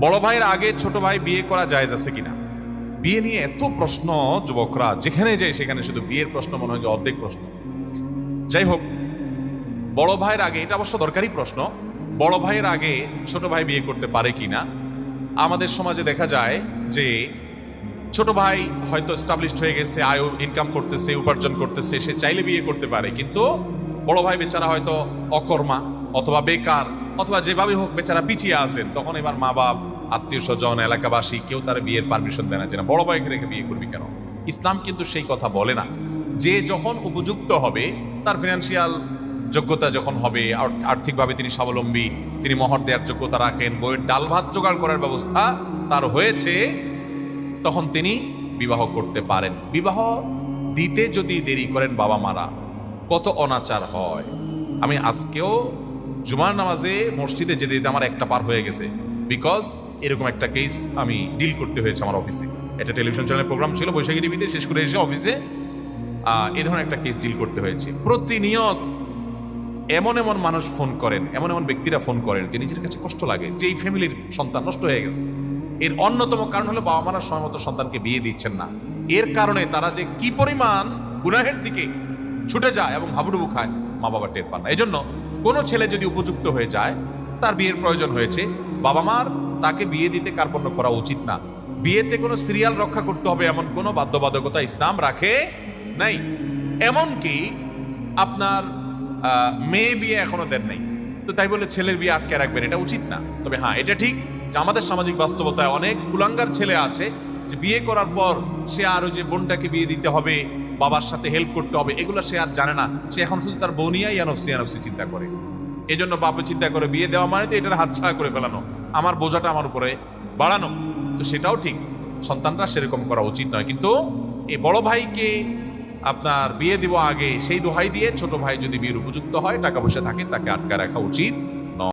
বড় ভাইয়ের আগে ছোট ভাই বিয়ে করা জায়েজ আছে কিনা? বিয়ে নিয়ে এত প্রশ্ন, যুবকরা যেখানে যায় সেখানে শুধু বিয়ের প্রশ্ন, মনে হয় যে অর্ধেক প্রশ্ন। যাই হোক, বড় ভাইয়ের আগে, এটা অবশ্য দরকারি প্রশ্ন, বড় ভাইয়ের আগে ছোট ভাই বিয়ে করতে পারে কিনা। আমাদের সমাজে দেখা যায় যে ছোট ভাই হয়তো এস্টাবলিশড হয়ে গেছে, আয় ইনকাম করতেছে, উপার্জন করতেছে, সে চাইলে বিয়ে করতে পারে, কিন্তু বড় ভাই বেচারা হয়তো অকর্মা অথবা বেকার অথবা যেভাবে হোক বেচারা পিছিয়ে আছেন। তখন এবার মা বাপ, আত্মীয় স্বজন, এলাকাবাসী কেউ তার বিয়ের পারমিশন দেয় না, যে না বড় ভাইকে রেখে বিয়ে করবি কেন। ইসলাম কিন্তু সেই কথা বলে না। যে যখন উপযুক্ত হবে, তার ফিনান্সিয়াল যোগ্যতা যখন হবে, আর্থিকভাবে তিনি স্বাবলম্বী, তিনি মোহর দেওয়ার যোগ্যতা রাখেন, বইয়ের ডাল ভাত জোগাড় করার ব্যবস্থা তার হয়েছে, তখন তিনি বিবাহ করতে পারেন। বিবাহ দিতে যদি দেরি করেন বাবা মারা, কত অনাচার হয়। আমি আজকেও জুমার নামাজে মসজিদে যেতে যেতে আমার একটা পার হয়ে গেছে, বিকজ এরকম একটা কেস আমি ডিল করতে হয়েছে আমার অফিসে। এটা টেলিভিশন চ্যানেলের প্রোগ্রাম ছিল, বৈশাখী টিভিতে, শেষ করে এসে অফিসে এই ধরনের একটা কেস ডিল করতে হয়েছে। প্রতিনিয়ত এমন এমন মানুষ ফোন করেন, এমন এমন ব্যক্তিরা ফোন করেন যে নিজের কাছে কষ্ট লাগে যে এই ফ্যামিলির সন্তান নষ্ট হয়ে গেছে। এর অন্যতম কারণ হলো বাবা মারা সময় মতো সন্তানকে বিয়ে দিচ্ছেন না। এর কারণে তারা যে কি পরিমাণ গুনাহের দিকে ছুটে যায় এবং হাবুডুবু খায়, মা বাবা টের পান না। এই জন্য কোনো ছেলে যদি উপযুক্ত হয়ে যায়, তার বিয়ের প্রয়োজন হয়েছে, বাবা মার তাকে বিয়ে দিতে কার্পণ্য করা উচিত না। বিয়েতে কোনো সিরিয়াল রক্ষা করতে হবে এমন কোনো বাধ্যবাধকতা ইসলাম রাখে নাই। এমনকি আপনার মেয়ে বিয়ে এখনো দেন নাই, তো তাই বলে ছেলের বিয়ে আটকে রাখবেন, এটা উচিত না। তবে হ্যাঁ, এটা ঠিক যে আমাদের সামাজিক বাস্তবতায় অনেক কুলাঙ্গার ছেলে আছে যে বিয়ে করার পর সে আরো যে বোনটাকে বিয়ে দিতে হবে, বাবার সাথে হেল্প করতে হবে, এগুলো সে আর জানে না। সে এখন শুধু তার বোনিয়াই ইয়ানফসি চিন্তা করে। এই জন্য বাপে চিন্তা করে বিয়ে দেওয়া মানে তো এটার হাতছাড়া করে ফেলানো, আমার বোঝাটা আমার উপরে বাড়ানো। তো সেটাও ঠিক, সন্তানরা সেরকম করা উচিত নয়। কিন্তু এই বড় ভাইকে আপনার বিয়ে দিব আগে, সেই দোহাই দিয়ে ছোট ভাই যদি বিয়ের উপযুক্ত হয়, টাকা পয়সা থাকে, তাকে আটকা রাখা উচিত